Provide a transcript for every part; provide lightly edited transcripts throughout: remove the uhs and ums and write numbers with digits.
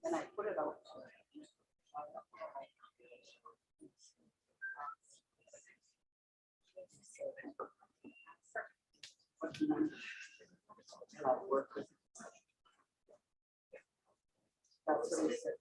And I put it out. And I'll work with it. That's what he said.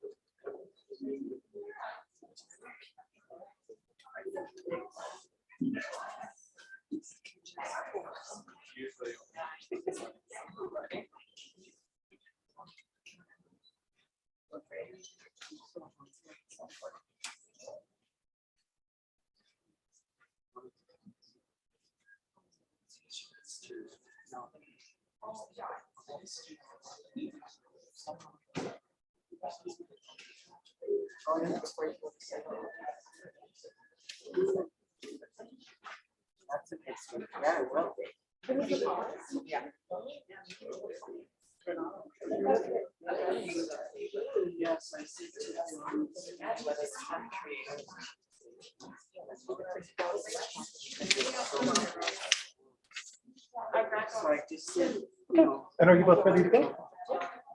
That's a good story. Yeah, well. Yeah. Yes, I see. So I just said, you know. And are you both ready to go?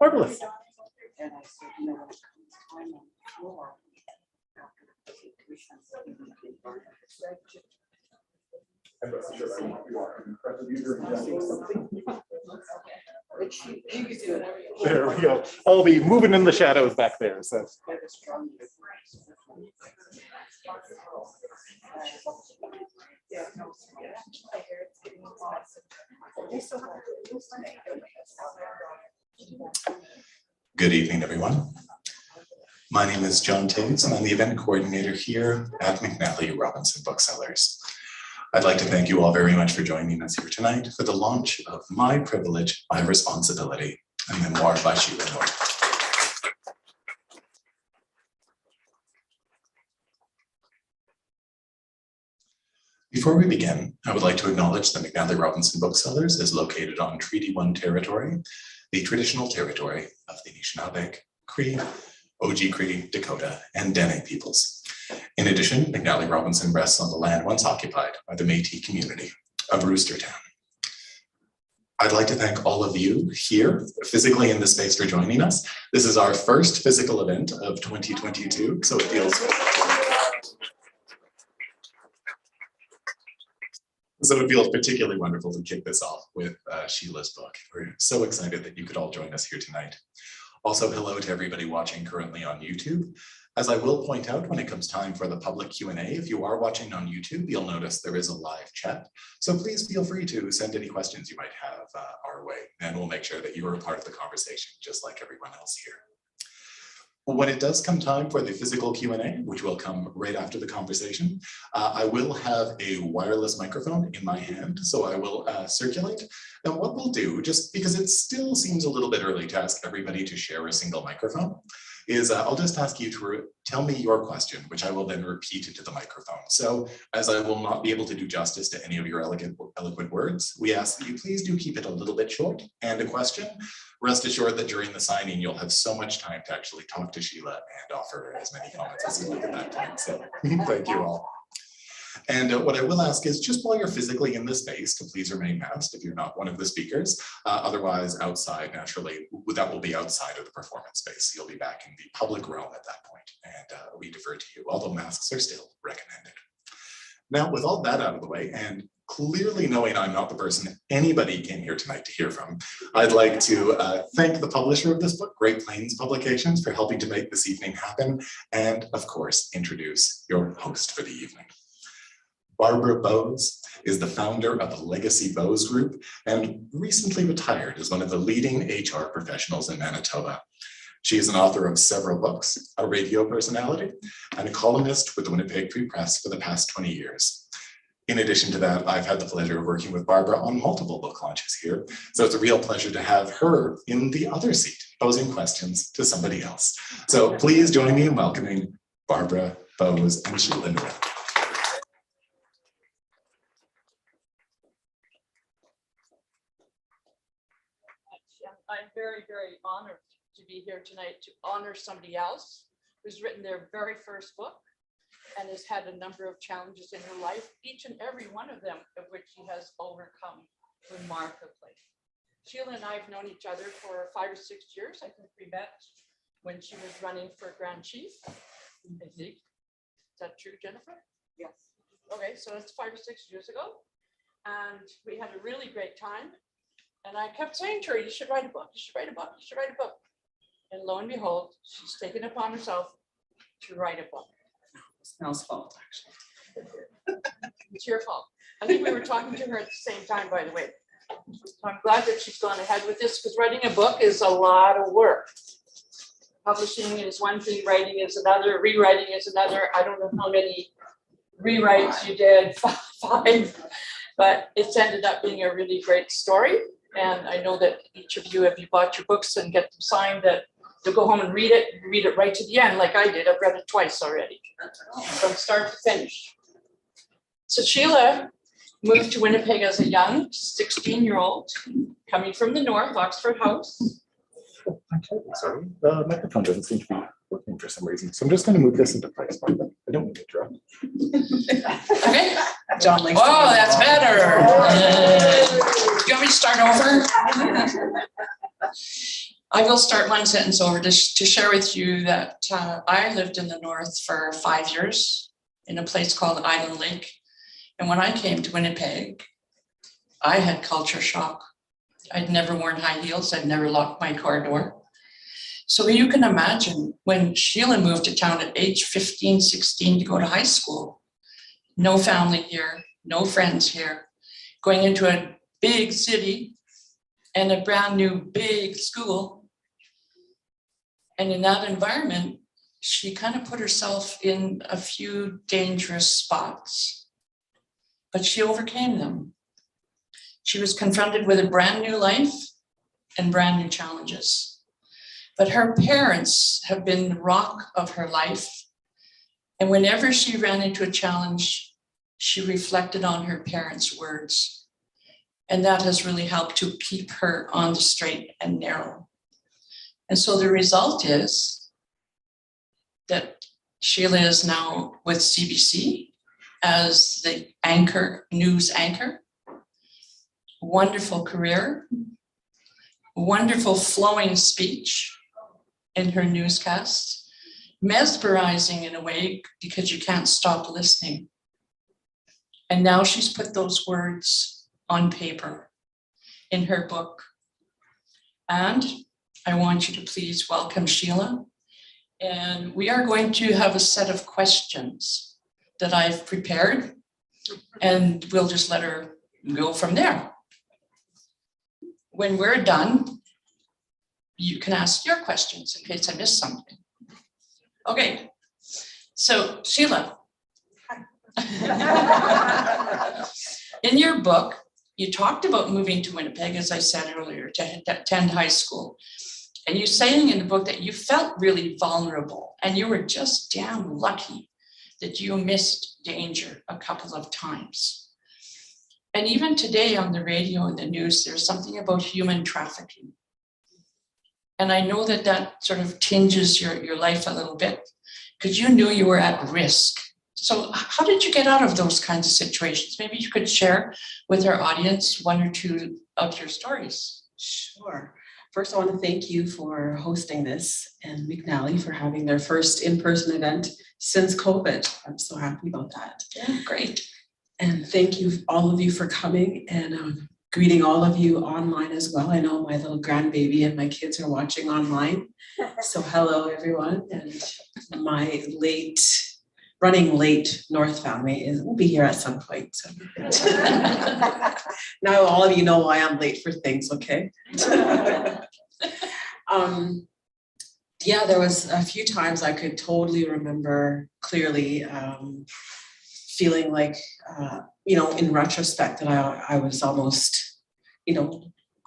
Marvelous. And I said, you know, when it comes time on the floor. There we go. I'll be moving in the shadows back there. So. Good evening, everyone. My name is John Taves, and I'm the event coordinator here at McNally Robinson Booksellers. I'd like to thank you all very much for joining us here tonight for the launch of My Privilege, My Responsibility, a memoir by Sheila North. Before we begin, I would like to acknowledge that McNally Robinson Booksellers is located on Treaty 1 territory, the traditional territory of the Anishinaabe, Cree, Cree, Dakota, and Dene peoples. In addition, McNally Robinson rests on the land once occupied by the Métis community of Roostertown. I'd like to thank all of you here physically in this space for joining us. This is our first physical event of 2022, so it feels particularly wonderful to kick this off with Sheila's book. We're so excited that you could all join us here tonight. Also, hello to everybody watching currently on YouTube. As I will point out when it comes time for the public Q&A, if you are watching on YouTube, you'll notice there is a live chat. So please feel free to send any questions you might have our way, and we'll make sure that you are a part of the conversation, just like everyone else here. When it does come time for the physical Q&A, which will come right after the conversation, I will have a wireless microphone in my hand, so I will circulate. And what we'll do, just because it still seems a little bit early to ask everybody to share a single microphone, is I'll just ask you to tell me your question, which I will then repeat into the microphone. So as I will not be able to do justice to any of your eloquent words, we ask that you please do keep it a little bit short and a question. Rest assured that during the signing, you'll have so much time to actually talk to Sheila and offer as many comments as you like at that point. So thank you all. And what I will ask is just while you're physically in the space to please remain masked if you're not one of the speakers. Otherwise outside, naturally, that will be outside of the performance space. You'll be back in the public realm at that point, and we defer to you, although masks are still recommended. Now, with all that out of the way, and clearly knowing I'm not the person anybody came here tonight to hear from, I'd like to thank the publisher of this book, Great Plains Publications, for helping to make this evening happen, and of course, introduce your host for the evening. Barbara Bowes is the founder of the Legacy Bowes Group and recently retired as one of the leading HR professionals in Manitoba. She is an author of several books, a radio personality, and a columnist with the Winnipeg Free Press for the past 20 years. In addition to that, I've had the pleasure of working with Barbara on multiple book launches here, so it's a real pleasure to have her in the other seat, posing questions to somebody else. So please join me in welcoming Barbara Bowes and Sheila North. I'm very, very honored to be here tonight to honor somebody else who's written their very first book and has had a number of challenges in her life, each and every one of them of which she has overcome remarkably. Sheila and I have known each other for 5 or 6 years. I think we met when she was running for Grand Chief, I think. Is that true, Jennifer? Yes. Okay, so it's 5 or 6 years ago. And we had a really great time. And I kept saying to her, you should write a book, you should write a book, you should write a book. And lo and behold, she's taken upon herself to write a book. It's Nell's fault, actually. It's your fault. I think we were talking to her at the same time, by the way. So I'm glad that she's gone ahead with this, because writing a book is a lot of work. Publishing is one thing, writing is another, rewriting is another. I don't know how many rewrites you did, 5, but it's ended up being a really great story. And I know that each of you, if you bought your books and get them signed, that you'll go home and read it right to the end, like I did. I've read it twice already, from start to finish. So Sheila moved to Winnipeg as a young 16-year-old, coming from the north, Oxford House. Oh, I'm terribly sorry. The microphone doesn't seem to be working for some reason. So I'm just going to move this into place. I don't mean to interrupt. Okay. John likes. Oh, that's better. Do you want me to start over? I will start one sentence over to share with you that I lived in the north for 5 years in a place called Island Lake. And when I came to Winnipeg, I had culture shock. I'd never worn high heels. I'd never locked my car door. So you can imagine when Sheila moved to town at age 15, 16 to go to high school, no family here, no friends here, going into a big city and a brand new big school. And in that environment, she kind of put herself in a few dangerous spots, but she overcame them. She was confronted with a brand new life and brand new challenges. But her parents have been the rock of her life. And whenever she ran into a challenge, she reflected on her parents' words. And that has really helped to keep her on the straight and narrow. And so the result is that Sheila is now with CBC as the anchor, news anchor. Wonderful career, wonderful flowing speech in her newscasts, mesmerizing in a way because you can't stop listening. And now she's put those words on paper in her book. And I want you to please welcome Sheila. And we are going to have a set of questions that I've prepared, and we'll just let her go from there. When we're done, you can ask your questions in case I missed something. Okay, so Sheila. In your book, you talked about moving to Winnipeg, as I said earlier, to attend high school. And you're saying in the book that you felt really vulnerable and you were just damn lucky that you missed danger a couple of times. And even today on the radio and the news, there's something about human trafficking. And I know that that sort of tinges your life a little bit because you knew you were at risk. So how did you get out of those kinds of situations? Maybe you could share with our audience one or two of your stories. Sure. First, I want to thank you for hosting this and McNally for having their first in-person event since COVID. I'm so happy about that. Yeah, great. And thank you, all of you, for coming, and greeting all of you online as well. I know my little grandbaby and my kids are watching online. So hello, everyone. And my running late North family will be here at some point. So. Now all of you know why I'm late for things, okay? Yeah, there was a few times I could totally remember clearly feeling like, in retrospect that I was almost,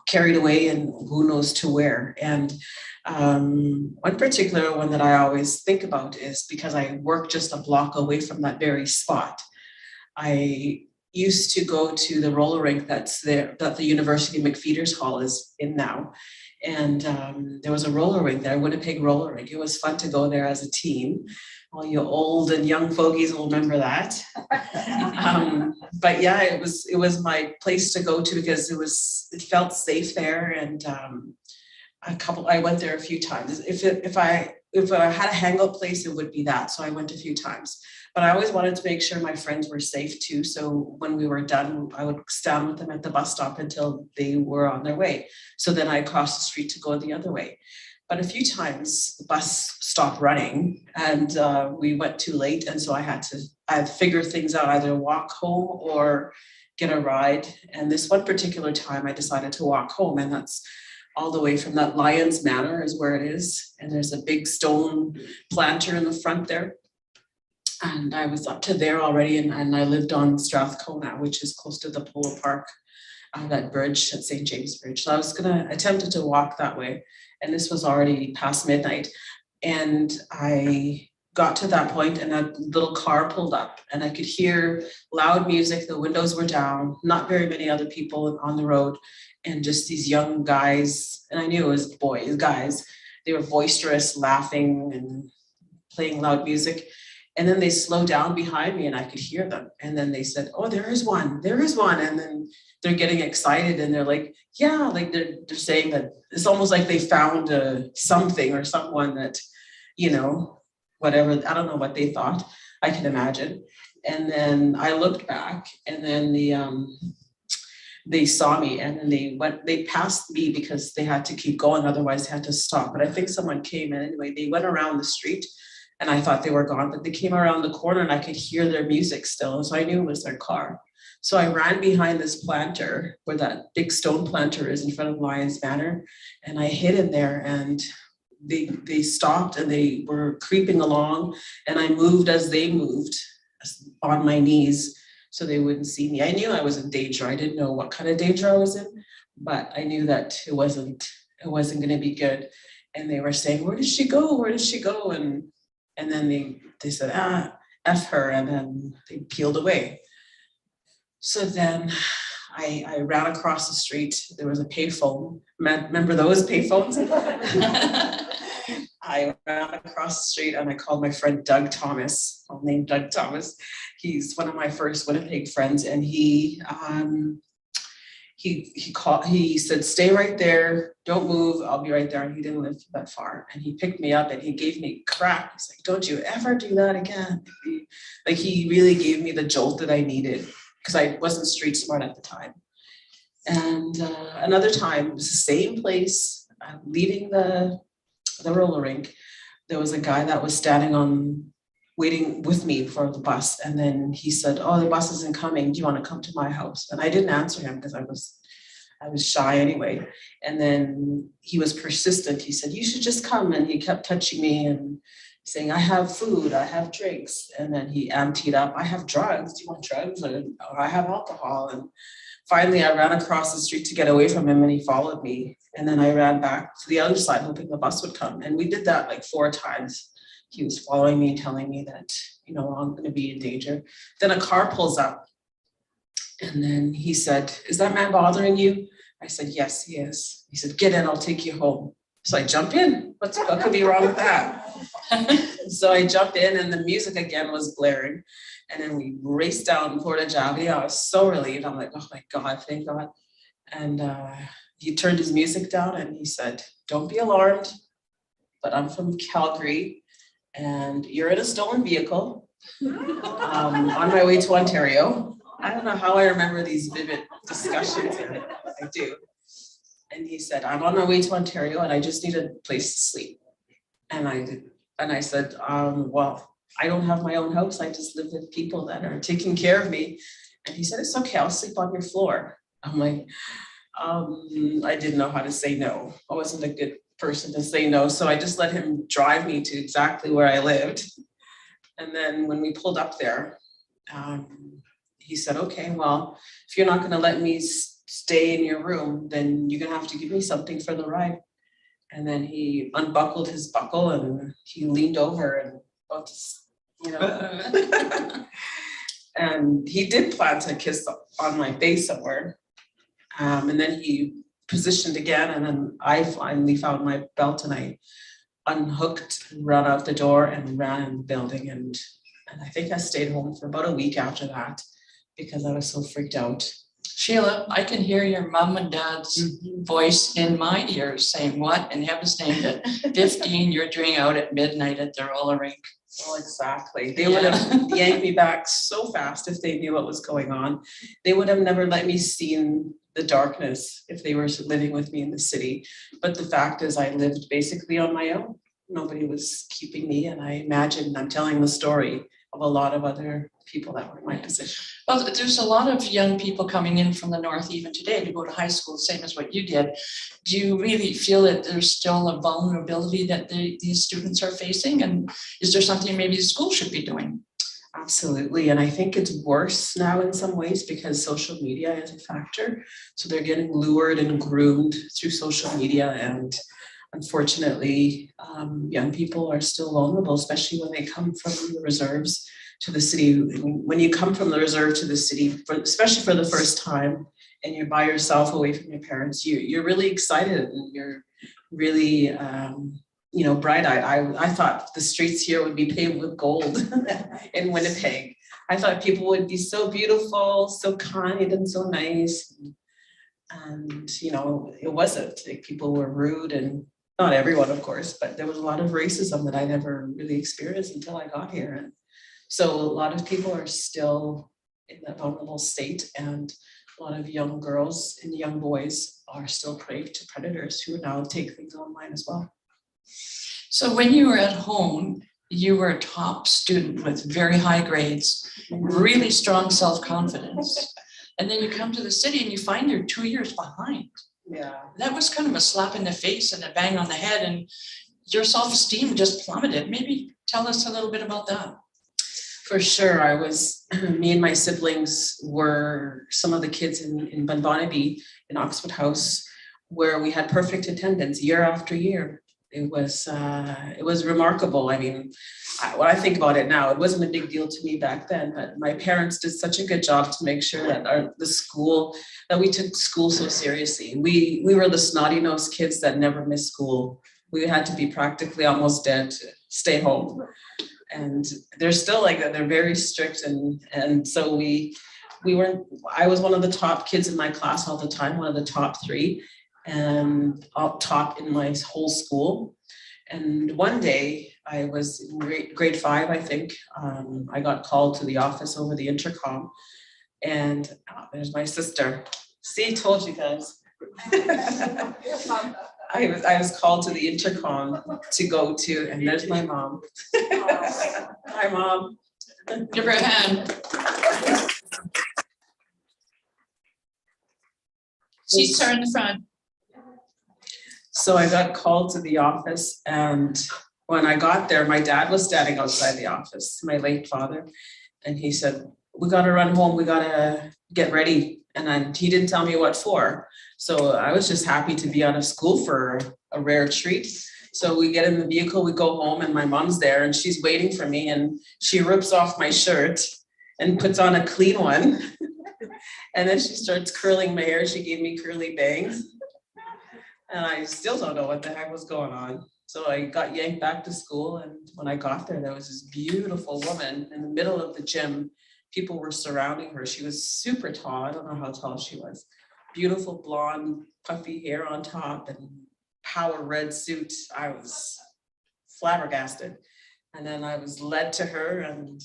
carried away and who knows to where. And one particular one that I always think about is because I work just a block away from that very spot. I used to go to the roller rink that's there, that the University McFeeters Hall is in now. And there was a roller rink there, Winnipeg roller rink. It was fun to go there as a team. all you old and young fogies will remember that. But yeah, it was my place to go to because it felt safe there, and I went there a few times. If I had a hangout place, it would be that. So I went a few times. But I always wanted to make sure my friends were safe too. So when we were done, I would stand with them at the bus stop until they were on their way. So then I crossed the street to go the other way. But a few times the bus stopped running and we went too late. And so I had to figure things out, either walk home or get a ride. And this one particular time I decided to walk home, and that's all the way from that Lion's Manor is where it is. And there's a big stone planter in the front there. And I was up to there already, and I lived on Strathcona, which is close to the Polo Park, that bridge at St. James Bridge. So I was attempted to walk that way, and this was already past midnight. And I got to that point, and a little car pulled up, and I could hear loud music. The windows were down, not very many other people on the road, and just these young guys, and I knew it was guys. They were boisterous, laughing and playing loud music. And then they slowed down behind me and I could hear them. And then they said, "Oh, there is one. And then they're getting excited and they're like, yeah, like they're saying that it's almost like they found something or someone that, whatever, I don't know what they thought, I can imagine. And then I looked back, and then they saw me, and then they passed me because they had to keep going, otherwise they had to stop. But I think someone came, and anyway, they went around the street. And I thought they were gone, but they came around the corner and I could hear their music still. So I knew it was their car. So I ran behind this planter where that big stone planter is in front of Lion's Manor. And I hid in there, and they stopped and they were creeping along. And I moved as they moved on my knees so they wouldn't see me. I knew I was in danger. I didn't know what kind of danger I was in, but I knew that it wasn't going to be good. And they were saying, "Where did she go? Where did she go?" And then they said, F her, and then they peeled away. So then I ran across the street. There was a payphone. Remember those payphones? I ran across the street and I called my friend Doug Thomas. I'll name Doug Thomas. He's one of my first Winnipeg friends, and he said, "Stay right there, don't move, I'll be right there." And he didn't live that far, and he picked me up and he gave me crap. He's like, "Don't you ever do that again." He really gave me the jolt that I needed, because I wasn't street smart at the time. And another time, it was the same place, leaving the roller rink. There was a guy that was waiting with me for the bus. And then he said, "Oh, the bus isn't coming. Do you want to come to my house?" And I didn't answer him because I was shy anyway. And then he was persistent. He said, "You should just come." And he kept touching me and saying, "I have food, I have drinks." And then he emptied up, "I have drugs. Do you want drugs?" Or "I have alcohol." And finally I ran across the street to get away from him, and he followed me. And then I ran back to the other side hoping the bus would come. And we did that like 4 times. He was following me, telling me that, I'm going to be in danger. Then a car pulls up, and then he said, "Is that man bothering you?" I said, "Yes, he is." He said, "Get in, I'll take you home." So I jump in. What could be wrong with that? So I jumped in, and the music again was blaring. And then we raced down Portage Avenue. I was so relieved. I'm like, "Oh my God, thank God." And he turned his music down and he said, "Don't be alarmed, but I'm from Calgary, and you're in a stolen vehicle on my way to Ontario." I don't know how I remember these vivid discussions, but I do. And he said, "I'm on my way to Ontario and I just need a place to sleep." And I said, "Well, I don't have my own house. I just live with people that are taking care of me." And he said, "It's okay, I'll sleep on your floor." I'm like, I didn't know how to say no. I wasn't a good person to say no. So I just let him drive me to exactly where I lived. And then when we pulled up there, he said, "Okay, well, if you're not going to let me stay in your room, then you're going to have to give me something for the ride." And then he unbuckled his buckle and he leaned over and, and he did plant a kiss on my face somewhere. And then he positioned again, and then I finally found my belt and I unhooked, run out the door and ran in the building. And I think I stayed home for about a week after that because I was so freaked out. Sheila, I can hear your mom and dad's voice in my ears saying, what in heaven's name at 15 you're doing out at midnight at the roller rink? Oh, exactly. They would have yanked me back so fast if they knew what was going on. They would have never let me see in the darkness if they were living with me in the city. But the fact is I lived basically on my own. Nobody was keeping me. And I imagine I'm telling the story of a lot of other people that were in my position. Well, there's a lot of young people coming in from the north even today to go to high school, same as what you did. Do you really feel that there's still a vulnerability that these students are facing? And is there something maybe the school should be doing? Absolutely. And I think it's worse now in some ways because social media is a factor. So they're getting lured and groomed through social media. And unfortunately, young people are still vulnerable, especially when they come from the reserves to the city. When you come from the reserve to the city, especially for the first time, and you're by yourself away from your parents, you're really excited and you're really, bright-eyed. I thought the streets here would be paved with gold in Winnipeg. I thought people would be so beautiful, so kind and so nice. And, it wasn't. Like, people were rude, and not everyone, of course, but there was a lot of racism that I never really experienced until I got here. And so a lot of people are still in that vulnerable state, and a lot of young girls and young boys are still prey to predators who now take things online as well. So when you were at home, you were a top student with very high grades, really strong self-confidence. And then you come to the city and you find you're 2 years behind. Yeah. That was kind of a slap in the face and a bang on the head, and your self-esteem just plummeted. Maybe tell us a little bit about that. For sure. Me and my siblings were some of the kids in Bunibonibee in Oxford House, where we had perfect attendance year after year. It was remarkable. I mean, when I think about it now, it wasn't a big deal to me back then, but my parents did such a good job to make sure that we took school so seriously. We were the snotty-nosed kids that never missed school. We had to be practically almost dead to stay home. And they're still like that. They're very strict. And so I was one of the top kids in my class all the time, one of the top 3. And up top in my whole school. And one day I was in grade 5, I think. I got called to the office over the intercom, and there's my sister. See, told you guys. I was called to the intercom to go to, and there's my mom. Hi, Mom. Give her a hand. Seats are in the front. So I got called to the office, and when I got there, my dad was standing outside the office, my late father, and he said, "We got to run home. We got to get ready." And he didn't tell me what for. So I was just happy to be out of school for a rare treat. So we get in the vehicle, we go home, and my mom's there, and she's waiting for me, and she rips off my shirt and puts on a clean one. And then she starts curling my hair. She gave me curly bangs. And I still don't know what the heck was going on. So I got yanked back to school. And when I got there, there was this beautiful woman in the middle of the gym. People were surrounding her. She was super tall. I don't know how tall she was. Beautiful blonde, puffy hair on top and power red suit. I was flabbergasted. And then I was led to her, and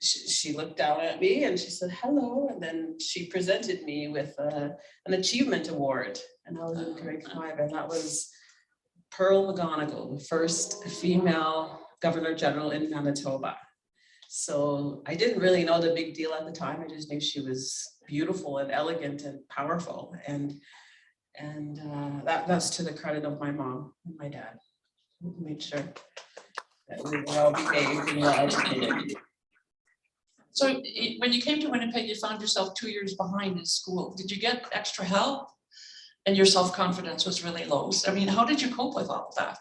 she looked down at me and she said, "Hello." And then she presented me with an achievement award. And I was in grade 5, and that was Pearl McGonigal, the first female Governor General in Manitoba. So I didn't really know the big deal at the time. I just knew she was beautiful and elegant and powerful. And that's to the credit of my mom and my dad, who made sure that we were all behaved and well educated. So when you came to Winnipeg, you found yourself 2 years behind in school. Did you get extra help? And your self-confidence was really low. I mean, how did you cope with all of that?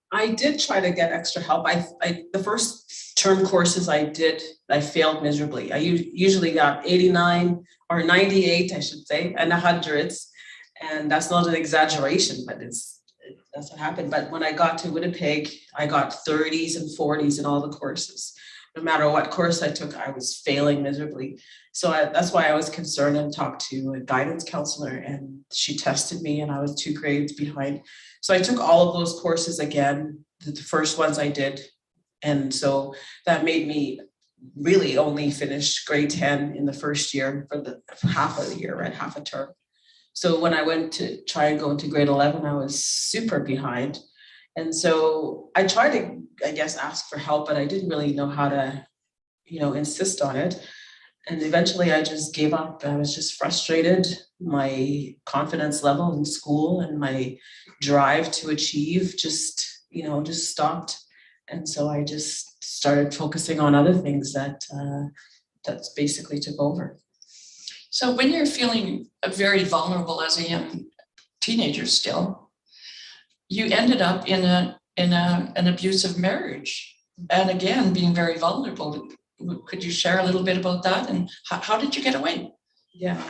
I did try to get extra help. The first term courses I did, I failed miserably. I usually got 89 or 98, I should say, and 100s. And that's not an exaggeration, but that's what happened. But when I got to Winnipeg, I got 30s and 40s in all the courses. No matter what course I took, I was failing miserably. So that's why I was concerned and talked to a guidance counselor, and she tested me and I was 2 grades behind. So I took all of those courses again, the first ones I did. And so that made me really only finish grade 10 in the first year for the half of the year, right? Half a term. So when I went to try and go into grade 11, I was super behind. And so I tried to, I guess, ask for help, but I didn't really know how to, insist on it. And eventually I just gave up. I was just frustrated. My confidence level in school and my drive to achieve just stopped. And so I just started focusing on other things that's basically took over. So when you're feeling very vulnerable as a young teenager still, you ended up in an abusive marriage, and again being very vulnerable. Could you share a little bit about that, and how did you get away? Yeah,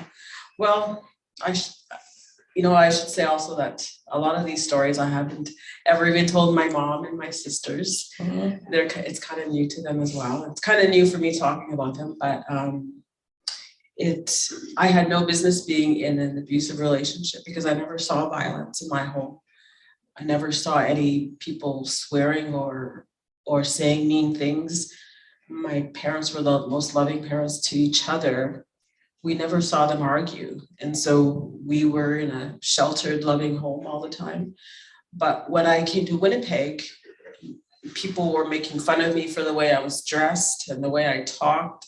well, I should say also that a lot of these stories I haven't ever even told my mom and my sisters. Mm-hmm. It's kind of new to them as well. It's kind of new for me talking about them, but I had no business being in an abusive relationship because I never saw violence in my home. I never saw any people swearing or saying mean things. My parents were the most loving parents to each other. We never saw them argue. And so we were in a sheltered, loving home all the time. But when I came to Winnipeg, people were making fun of me for the way I was dressed and the way I talked.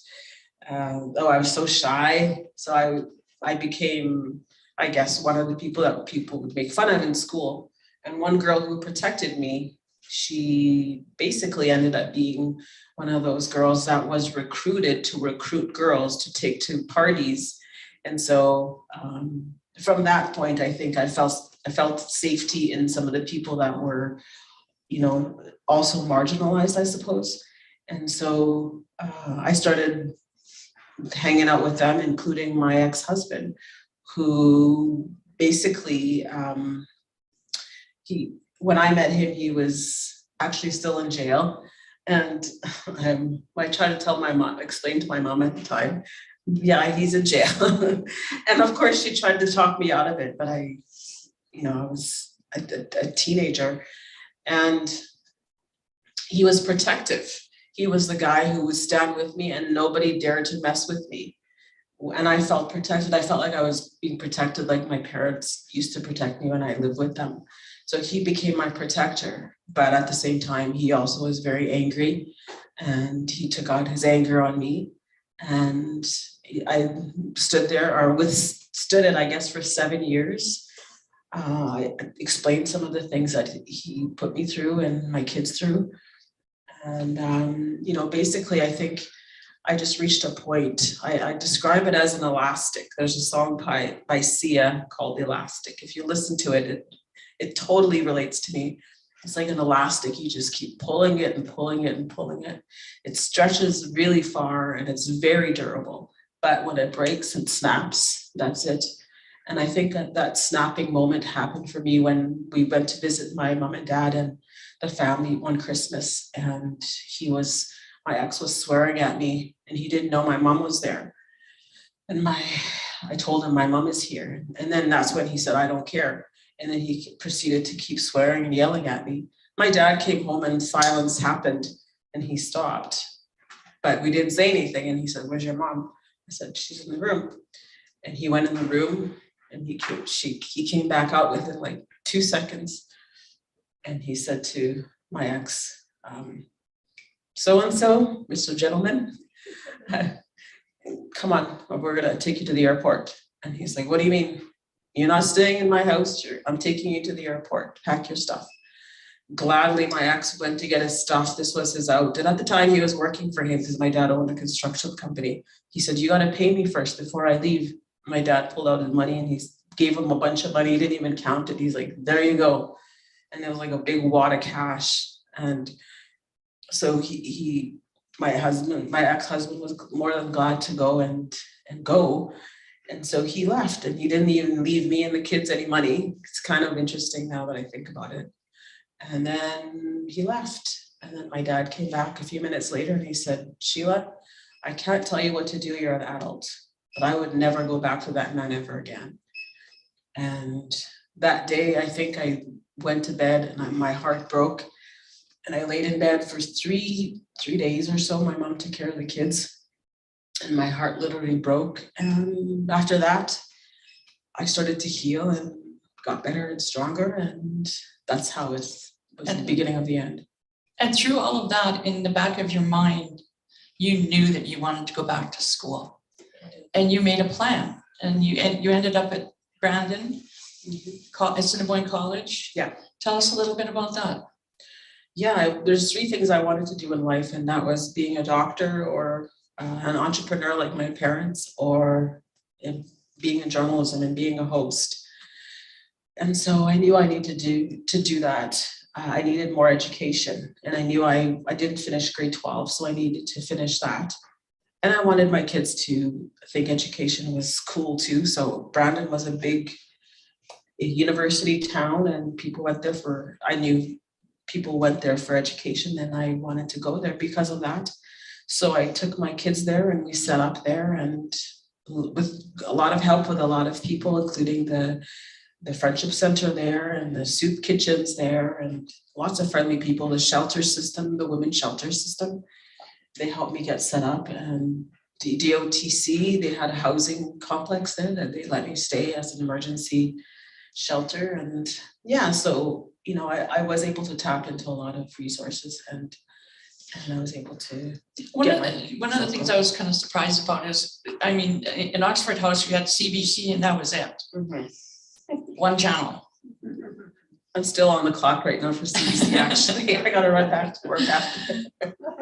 Though I was so shy. So I became, I guess, one of the people that people would make fun of in school. And one girl who protected me, she basically ended up being one of those girls that was recruited to recruit girls to take to parties. And so from that point, I think I felt safety in some of the people that were, also marginalized, I suppose. And so I started hanging out with them, including my ex-husband, who basically, when I met him, he was actually still in jail. And I tried to explain to my mom at the time, yeah, he's in jail. And of course she tried to talk me out of it, but I was a teenager, and he was protective. He was the guy who would stand with me and nobody dared to mess with me. And I felt protected. I felt like I was being protected like my parents used to protect me when I lived with them. So he became my protector. But at the same time, he also was very angry, and he took out his anger on me. And I stood it, I guess, for 7 years. I explained some of the things that he put me through and my kids through. And, basically, I think I just reached a point. I describe it as an elastic. There's a song by Sia called Elastic. If you listen to it, it totally relates to me. It's like an elastic. You just keep pulling it and pulling it and pulling it. It stretches really far and it's very durable. But when it breaks and snaps, that's it. And I think that snapping moment happened for me when we went to visit my mom and dad and the family one Christmas. And my ex was swearing at me and he didn't know my mom was there. And I told him my mom is here. And then that's when he said, I don't care. And then he proceeded to keep swearing and yelling at me. My dad came home and silence happened and he stopped. But we didn't say anything. And he said, where's your mom? I said, she's in the room. And he went in the room and he came back out within like 2 seconds. And he said to my ex, so-and-so, Mr. Gentleman, come on, we're gonna take you to the airport. And he's like, what do you mean? You're not staying in my house. I'm taking you to the airport. Pack your stuff. Gladly, my ex went to get his stuff. This was his out. And at the time he was working for him because my dad owned a construction company. He said, you got to pay me first before I leave. My dad pulled out his money and he gave him a bunch of money. He didn't even count it. He's like, there you go. And there was like a big wad of cash. And so my ex-husband was more than glad to go and go. And so he left, and he didn't even leave me and the kids any money. It's kind of interesting now that I think about it. And then he left. And then my dad came back a few minutes later and he said, Sheila, I can't tell you what to do, you're an adult, but I would never go back to that man ever again. And that day, I think I went to bed and my heart broke. And I laid in bed for three days or so. My mom took care of the kids. And my heart literally broke. And after that, I started to heal and got better and stronger. And that's how it was the beginning of the end. And through all of that, in the back of your mind, you knew that you wanted to go back to school. And you made a plan. And you ended up at Brandon, Assiniboine College. Yeah. Tell us a little bit about that. Yeah, there's 3 things I wanted to do in life. And that was being a doctor or an entrepreneur like my parents, or being in journalism and being a host. And so I knew I needed to do that. I needed more education, and I knew I didn't finish grade 12, so I needed to finish that. And I wanted my kids to think education was cool too. So Brandon was a big university town, and people went there I knew people went there for education, and I wanted to go there because of that. So I took my kids there and we set up there, and with a lot of help with a lot of people, including the Friendship Center there and the soup kitchens there, and lots of friendly people, the shelter system, the women's shelter system. They helped me get set up, and the DOTC, they had a housing complex there that they let me stay as an emergency shelter. And yeah, so, I was able to tap into a lot of resources, and I was able to. One of the things I was kind of surprised about is, in Oxford House, you had CBC and that was it. Mm-hmm. One channel. I'm still on the clock right now for CBC, actually. I gotta run back to work after.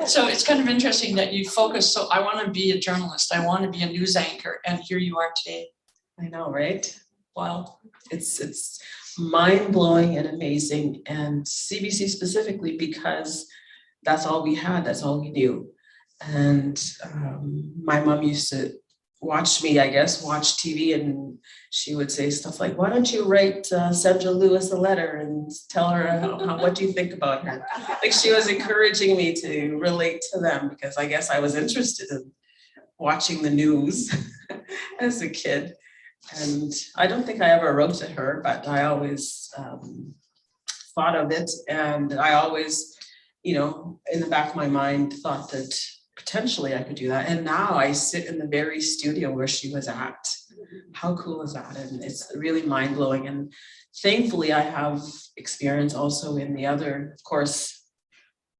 So it's kind of interesting that you focus. So I want to be a journalist. I want to be a news anchor. And here you are today. I know, right? Wow. It's mind-blowing and amazing. And CBC specifically, because that's all we had, that's all we knew. And my mom used to watch TV, and she would say stuff like, why don't you write Sandra Lewis a letter and tell her what do you think about her? Like, she was encouraging me to relate to them, because I guess I was interested in watching the news as a kid. And I don't think I ever wrote to her, but I always thought of it. And I always, in the back of my mind, thought that potentially I could do that. And now I sit in the very studio where she was at. How cool is that? And it's really mind-blowing. And thankfully I have experience also in the other, of course,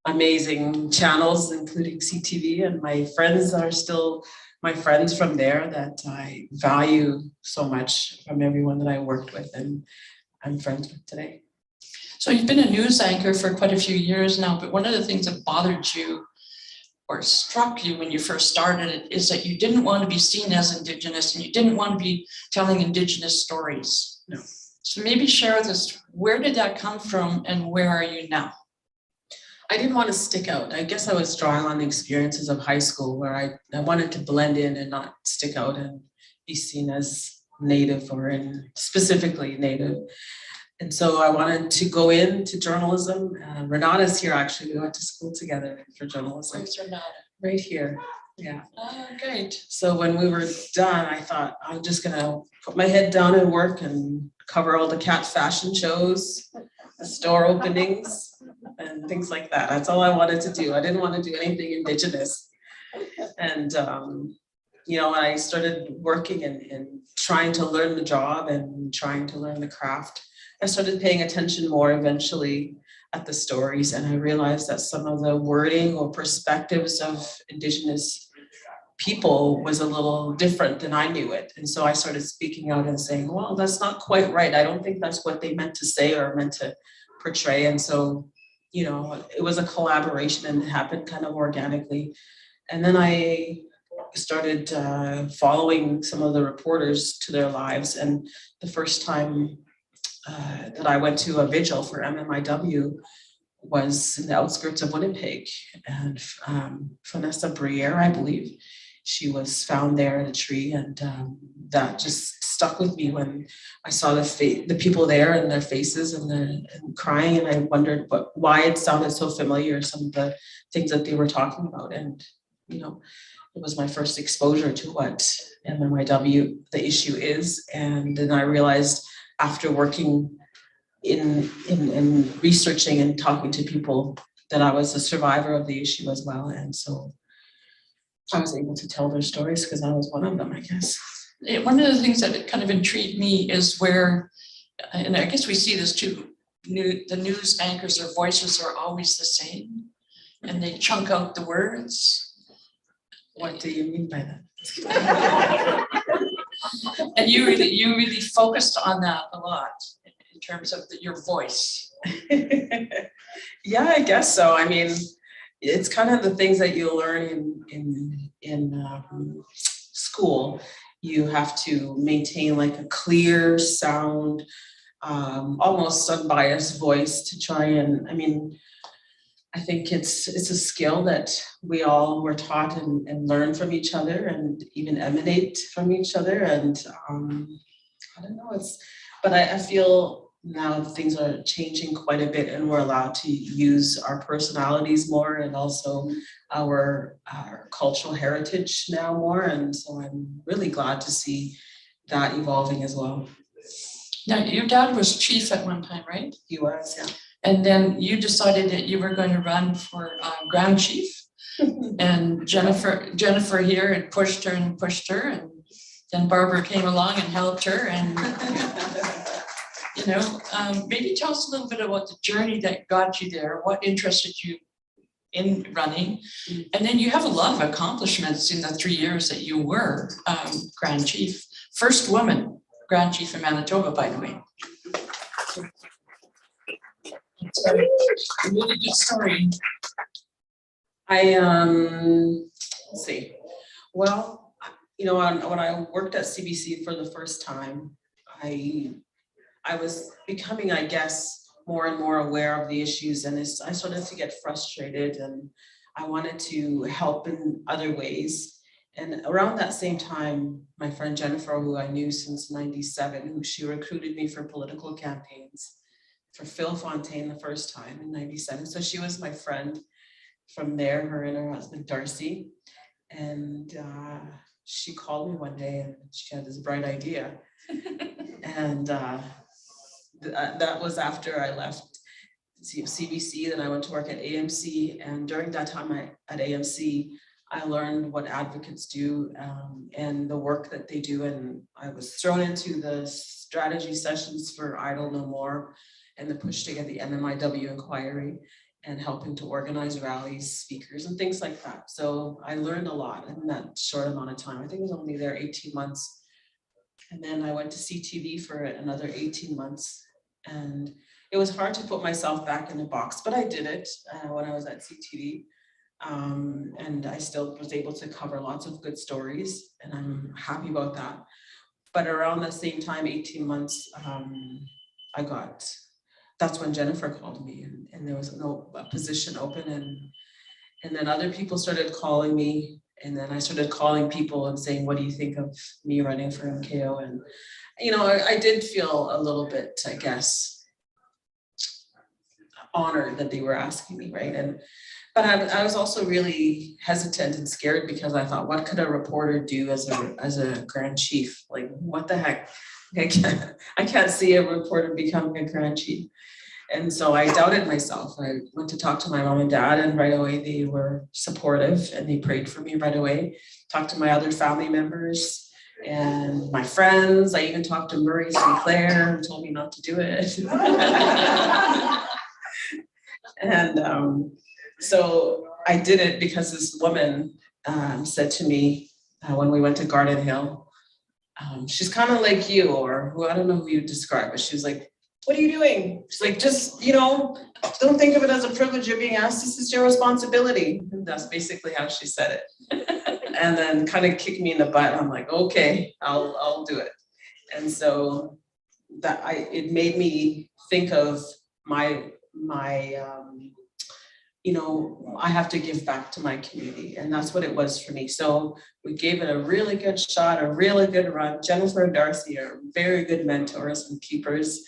amazing channels, including CTV. And my friends are still my friends from there that I value so much, from everyone that I worked with and I'm friends with today. So you've been a news anchor for quite a few years now, but one of the things that bothered you or struck you when you first started it is that you didn't want to be seen as Indigenous, and you didn't want to be telling Indigenous stories. No. So maybe share with us, where did that come from and where are you now? I didn't want to stick out. I guess I was drawing on the experiences of high school, where I wanted to blend in and not stick out and be seen as Native, or specifically Native. And so I wanted to go into journalism. Renata's here, actually. We went to school together for journalism. Where's Renata? Right here. Yeah. Oh, great. So when we were done, I thought, I'm just going to put my head down and work and cover all the cat fashion shows, the store openings, and things like that. That's all I wanted to do. I didn't want to do anything Indigenous. And, I started working and trying to learn the job and trying to learn the craft. I started paying attention more eventually at the stories, and I realized that some of the wording or perspectives of Indigenous people was a little different than I knew it. And so I started speaking out and saying, well, that's not quite right. I don't think that's what they meant to say or meant to portray. And so, it was a collaboration, and it happened kind of organically. And then I started following some of the reporters to their lives. And the first time that I went to a vigil for MMIW was in the outskirts of Winnipeg, and Vanessa Briere, I believe, she was found there in a tree, and that just stuck with me when I saw the people there and their faces and crying, and I wondered why it sounded so familiar, some of the things that they were talking about. And you know, it was my first exposure to what MMIW, the issue is. And then I realized after working in researching and talking to people that I was a survivor of the issue as well. And so I was able to tell their stories because I was one of them, I guess. One of the things that kind of intrigued me is where, and I guess we see this too, the news anchors, their voices are always the same and they chunk out the words. What do you mean by that? And you really focused on that a lot in terms of your voice. Yeah, I guess so. I mean, it's kind of the things that you learn in school. You have to maintain like a clear sound, almost unbiased voice to try and, I mean, I think it's a skill that we all were taught and learn from each other and even emanate from each other. And I don't know, but I feel now things are changing quite a bit and we're allowed to use our personalities more and also our cultural heritage now more. And so I'm really glad to see that evolving as well. Now, your dad was chief at one time, right? He was, yeah. And then you decided that you were going to run for Grand Chief. And Jennifer here had pushed her, and then Barbara came along and helped her. And you know, maybe tell us a little bit about the journey that got you there. What interested you in running? And then you have a lot of accomplishments in the 3 years that you were Grand Chief. First woman Grand Chief in Manitoba, by the way. It's a really good story. Let's see. Well, you know, when I worked at CBC for the first time, I was becoming, I guess, more and more aware of the issues, and I started to get frustrated, and I wanted to help in other ways. And around that same time, my friend Jennifer, who I knew since '97, she recruited me for political campaigns for Phil Fontaine the first time in '97. So she was my friend from there, her and her husband Darcy. And she called me one day and she had this bright idea. And that was after I left CBC. Then I went to work at AMC. And during that time at AMC, I learned what advocates do and the work that they do. And I was thrown into the strategy sessions for Idle No More and the push to get the MMIW inquiry and helping to organize rallies, speakers, and things like that. So I learned a lot in that short amount of time. I think I was only there 18 months. And then I went to CTV for another 18 months. And it was hard to put myself back in a box, but I did it when I was at CTV. And I still was able to cover lots of good stories, and I'm happy about that. But around the same time, 18 months, that's when Jennifer called me, and there was a position open, and then other people started calling me, and then I started calling people and saying, what do you think of me running for MKO? And, you know, I did feel a little bit, I guess, honored that they were asking me, right? But I was also really hesitant and scared because I thought, what could a reporter do as a Grand Chief? Like, what the heck? I can't see a reporter becoming a Grand Chief. And so I doubted myself. I went to talk to my mom and dad, and right away they were supportive and they prayed for me right away. Talked to my other family members and my friends. I even talked to Murray Sinclair, who told me not to do it. And so I did it because this woman said to me when we went to Garden Hill, she's kind of like you, or who, I don't know who you describe, but she was like, what are you doing? She's like, just, you know, don't think of it as a privilege you're being asked. This is your responsibility. And that's basically how she said it. And then kind of kicked me in the butt. I'm like, okay, I'll do it. And so it made me think of my I have to give back to my community. And that's what it was for me. So we gave it a really good shot, a really good run. Jennifer and Darcy are very good mentors and keepers.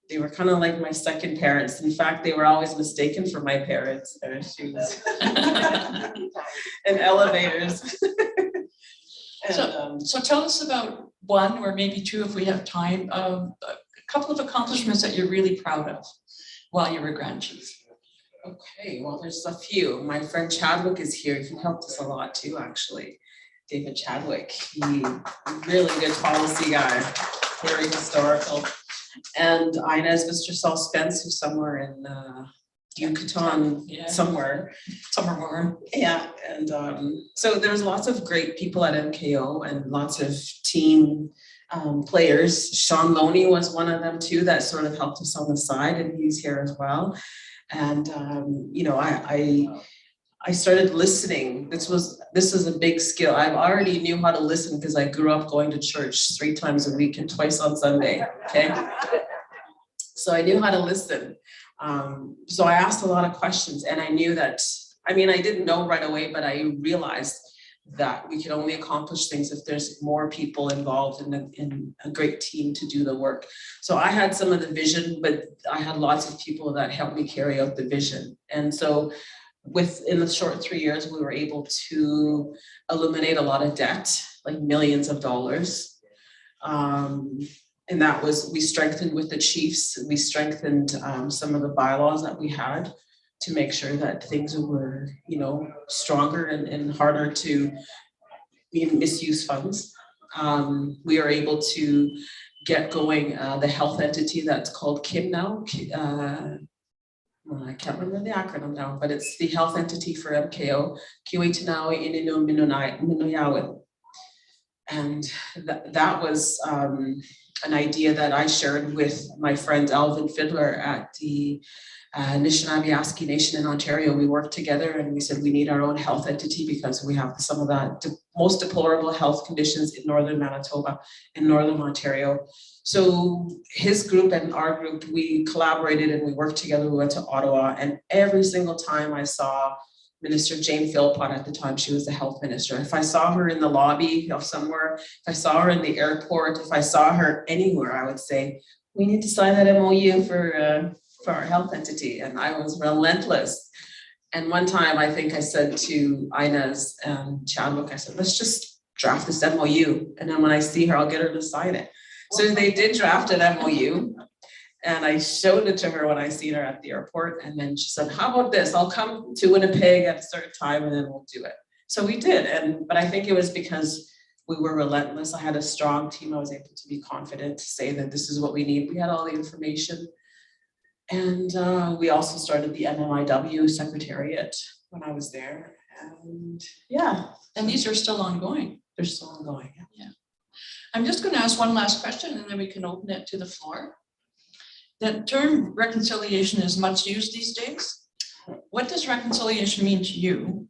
They were kind of like my second parents. In fact, they were always mistaken for my parents. Their shoes and elevators. So tell us about one or maybe two, if we have time, a couple of accomplishments that you're really proud of while you were Grand Chief. Okay, well, there's a few. My friend Chadwick is here. He helped us a lot too, actually. David Chadwick, he really good policy guy, very historical. And Inez, Mr. Saul Spence, who's somewhere in Yucatan, somewhere. More. Yeah, and so there's lots of great people at MKO and lots of team players. Sean Loney was one of them too that sort of helped us on the side, and he's here as well. And I started listening. This is a big skill. I already knew how to listen because I grew up going to church 3 times a week and twice on Sunday. Okay, so I knew how to listen. So I asked a lot of questions, and I knew that. I didn't know right away, but I realized that we can only accomplish things if there's more people involved in a great team to do the work. So I had some of the vision, but I had lots of people that helped me carry out the vision. And so within the short 3 years, we were able to eliminate a lot of debt, like millions of dollars. And that was, we strengthened with the chiefs, we strengthened some of the bylaws that we had to make sure that things were, stronger and harder to misuse funds. We are able to get going the health entity that's called KIM now. I can't remember the acronym now, but it's the health entity for MKO, Keewatinowi Ininu Minoyawi. And that was an idea that I shared with my friend Alvin Fiddler at the Anishinaabe Nation in Ontario. We worked together and we said we need our own health entity because we have some of the most deplorable health conditions in northern Manitoba and northern Ontario. So his group and our group, we collaborated and we worked together. We went to Ottawa, and every single time I saw Minister Jane Philpott, at the time she was the health minister, if I saw her in the lobby of somewhere, if I saw her in the airport, if I saw her anywhere, I would say, we need to sign that MOU for our health entity. And I was relentless. And one time I think I said to Inez and Chadwick, I said, let's just draft this MOU. And then when I see her, I'll get her to sign it. So they did draft an MOU. And I showed it to her when I seen her at the airport. And then she said, how about this? I'll come to Winnipeg at a certain time and then we'll do it. So we did. But I think it was because we were relentless. I had a strong team. I was able to be confident to say that this is what we need. We had all the information. And we also started the MMIW Secretariat when I was there. And yeah. And these are still ongoing. They're still ongoing. Yeah. I'm just going to ask one last question and then we can open it to the floor. The term reconciliation is much used these days. What does reconciliation mean to you?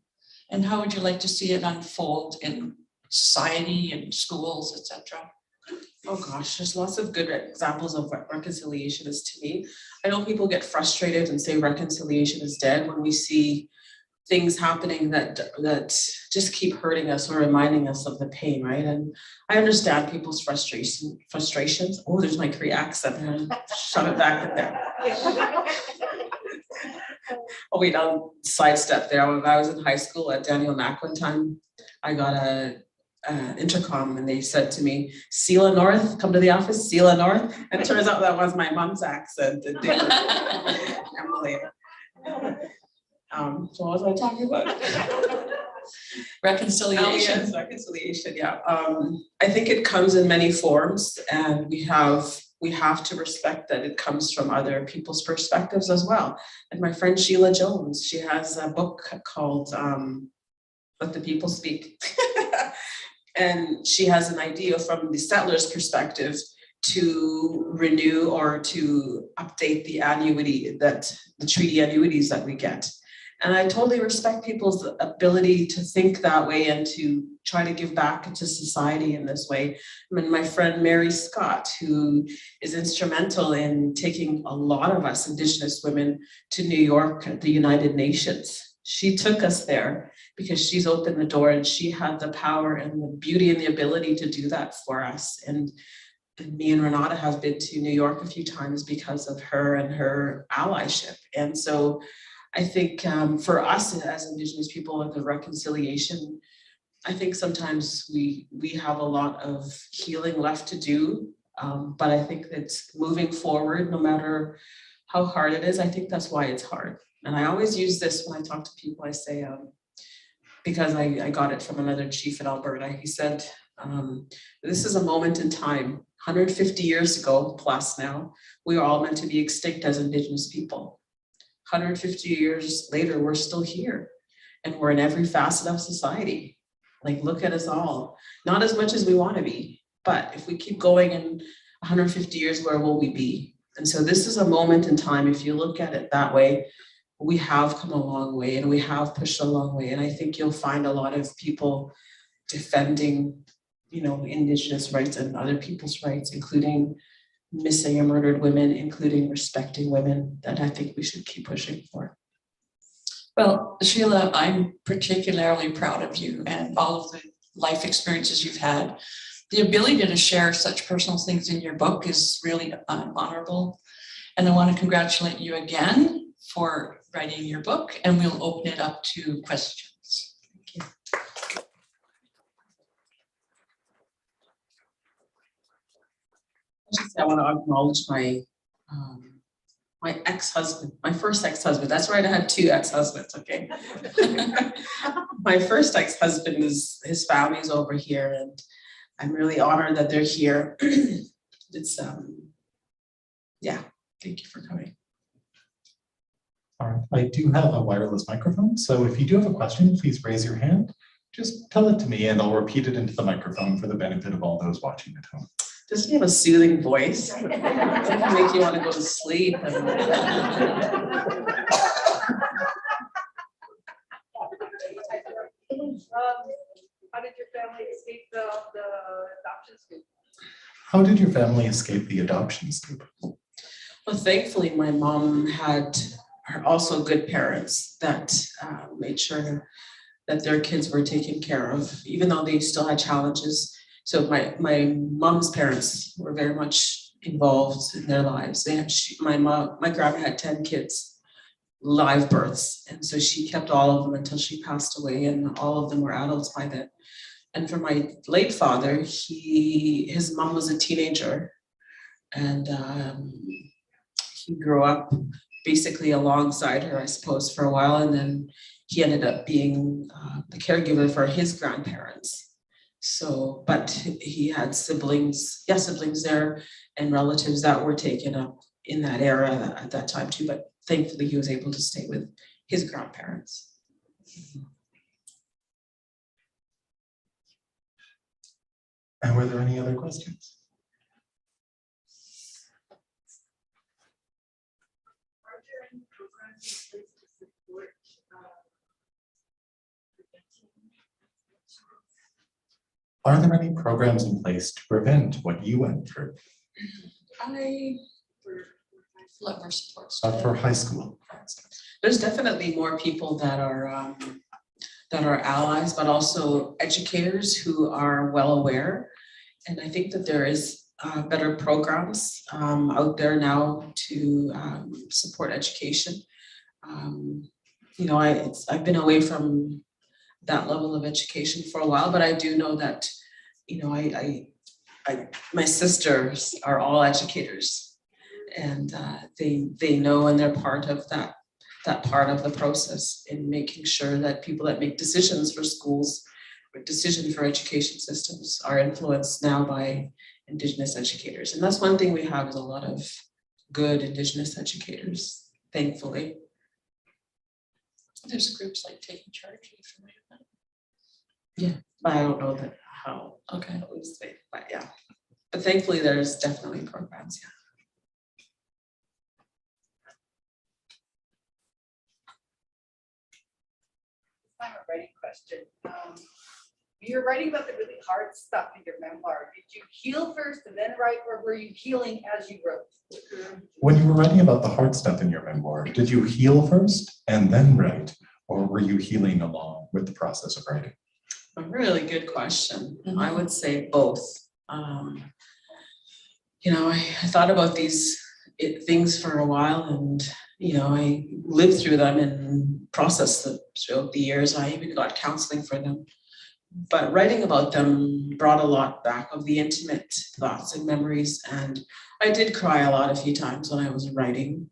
And how would you like to see it unfold in society and schools, etc.? Oh gosh, there's lots of good examples of what reconciliation is to me. I know people get frustrated and say reconciliation is dead when we see things happening that just keep hurting us or reminding us of the pain, right? And I understand people's frustrations. Oh, there's my Cree accent. Shove it back in there. Oh wait, I'll sidestep there. When I was in high school at Daniel Mac one time, I got a intercom and they said to me, Sheila North, come to the office, Sheila North. And it turns out that was my mom's accent. Emily. So what was I talking about? Reconciliation. Oh, yes, reconciliation, yeah. I think it comes in many forms, and we have to respect that it comes from other people's perspectives as well. And my friend Sheila Jones, she has a book called Let the People Speak. And she has an idea from the settlers' perspective to renew or to update the annuity, that the treaty annuities that we get. And I totally respect people's ability to think that way and to try to give back to society in this way. I mean, my friend Mary Scott, who is instrumental in taking a lot of us Indigenous women to New York at the United Nations. She took us there because she's opened the door and she had the power and the beauty and the ability to do that for us. And me and Renata have been to New York a few times because of her and her allyship. And so I think for us as Indigenous people and the reconciliation, I think sometimes we have a lot of healing left to do. But I think that moving forward, no matter how hard it is, I think that's why it's hard. And I always use this when I talk to people, I say, because I got it from another chief in Alberta, he said, this is a moment in time, 150 years ago plus now, we are all meant to be extinct as Indigenous people. 150 years later, we're still here and we're in every facet of society. Like, look at us all, not as much as we want to be, but if we keep going in 150 years, where will we be? And so this is a moment in time, if you look at it that way, we have come a long way and we have pushed a long way. And I think you'll find a lot of people defending, you know, Indigenous rights and other people's rights, including missing and murdered women, including respecting women, that I think we should keep pushing for. Well, Sheila, I'm particularly proud of you and all of the life experiences you've had. The ability to share such personal things in your book is really honorable. And I want to congratulate you again for writing your book, and we'll open it up to questions. Thank you. I want to acknowledge my my ex-husband, my first ex-husband. That's right, I had two ex-husbands, okay. My first ex-husband his family's over here, and I'm really honored that they're here. It's yeah, thank you for coming. All right, I do have a wireless microphone, so if you do have a question, please raise your hand. Just tell it to me and I'll repeat it into the microphone for the benefit of all those watching at home. Doesn't he have a soothing voice? It can make you want to go to sleep. How did your family escape the adoption scoop? How did your family escape the adoption scoop? Well, thankfully, my mom had also good parents that made sure that their kids were taken care of, even though they still had challenges. So my mom's parents were very much involved in their lives. They had, my grandma had 10 kids, live births. And so she kept all of them until she passed away, and all of them were adults by then. And for my late father, his mom was a teenager, and he grew up basically alongside her, I suppose, for a while. And then he ended up being the caregiver for his grandparents. So, but he had siblings there and relatives that were taken up in that era at that time too. But thankfully, he was able to stay with his grandparents. And were there any other questions? Are there any programs in place to support Are there any programs in place to prevent what you went through? I love our support. For high school, for instance. There's definitely more people that are allies, but also educators who are well aware. And I think that there is better programs out there now to support education. You know, I've been away from that level of education for a while, but I do know that, you know, my sisters are all educators, and they know, and they're part of that part of the process in making sure that people that make decisions for schools or decision for education systems are influenced now by Indigenous educators. And that's one thing we have, is a lot of good Indigenous educators, thankfully. There's groups like Taking Charge. Are you familiar with that? Yeah, but I don't know that how. Okay. But yeah, but thankfully there's definitely programs. Yeah. writing question. You're writing about the really hard stuff in your memoir. Did you heal first and then write, or were you healing as you wrote? When you were writing about the hard stuff in your memoir, did you heal first and then write, or were you healing along with the process of writing? A really good question. I would say both. You know, I thought about these things for a while, and you know, I lived through them and processed them throughout the years. I even got counseling for them. But writing about them brought a lot back of the intimate thoughts and memories. And I did cry a lot a few times when I was writing,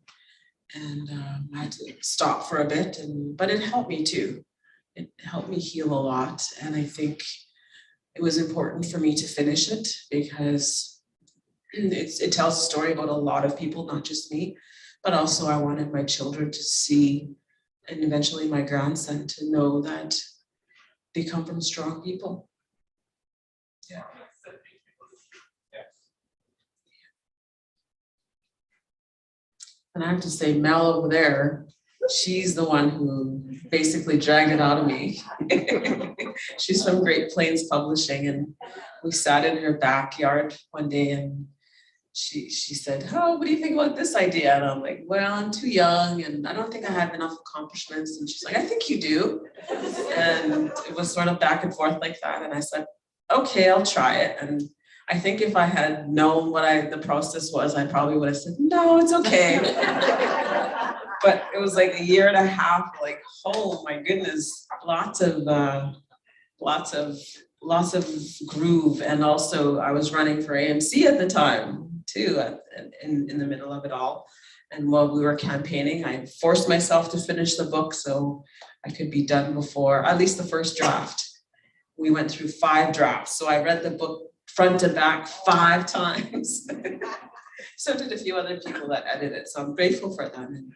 and I had to stop for a bit. But it helped me too. It helped me heal a lot. And I think it was important for me to finish it because it tells a story about a lot of people, not just me, but also I wanted my children to see, and eventually my grandson to know that they come from strong people. Yeah. And I have to say, Mel over there, she's the one who basically dragged it out of me. She's from Great Plains Publishing, and we sat in her backyard one day, and she said, "Oh, what do you think about this idea?" And I'm like, "Well, I'm too young, and I don't think I have enough accomplishments." And she's like, "I think you do." And it was sort of back and forth like that. And I said, "Okay, I'll try it." And I think if I had known what the process was, I probably would have said, "No, it's okay." But it was like a year and a half, like, oh my goodness, lots of groove. And also I was running for AMC at the time too, in the middle of it all. And while we were campaigning, I forced myself to finish the book so I could be done before, at least the first draft. We went through 5 drafts. So I read the book front to back 5 times. So did a few other people that edited. So I'm grateful for them. And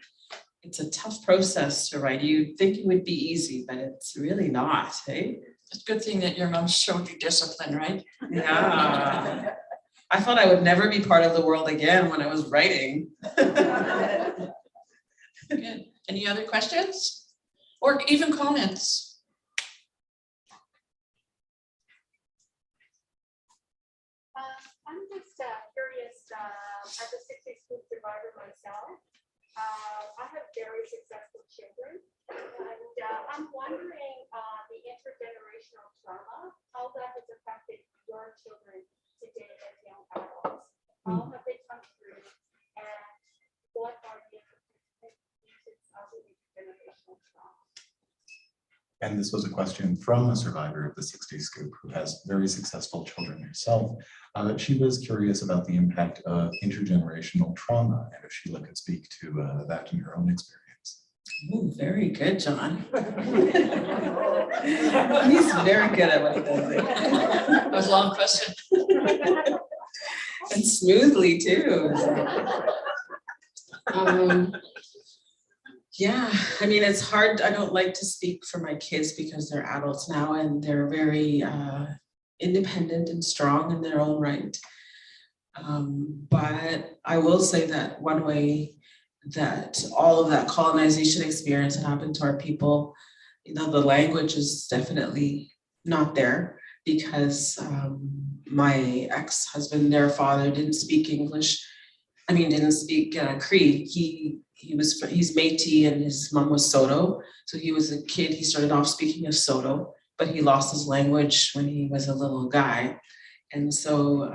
it's a tough process to write. You'd think it would be easy, but it's really not, hey? It's a good thing that your mom showed you discipline, right? Yeah. I thought I would never be part of the world again when I was writing. Good. Any other questions? Or even comments? I'm just curious, as a 60s school survivor myself, I have very successful children, and I'm wondering the intergenerational trauma, how that has affected your children today as young adults. How have they come through, and what are the implications of the intergenerational trauma? And this was a question from a survivor of the 60s scoop who has very successful children herself. She was curious about the impact of intergenerational trauma and if Sheila could speak to that in her own experience. Ooh, very good, John. He's very good at what he does. That was a long question. And smoothly too. Yeah, I mean, it's hard. I don't like to speak for my kids because they're adults now and they're very independent and strong in their own right. But I will say that one way that all of that colonization experience that happened to our people, you know, the language is definitely not there because my ex-husband, their father, didn't speak English. I mean, didn't speak Cree. He's Métis and his mom was Soto. So he was a kid, he started off speaking as Soto, but he lost his language when he was a little guy. And so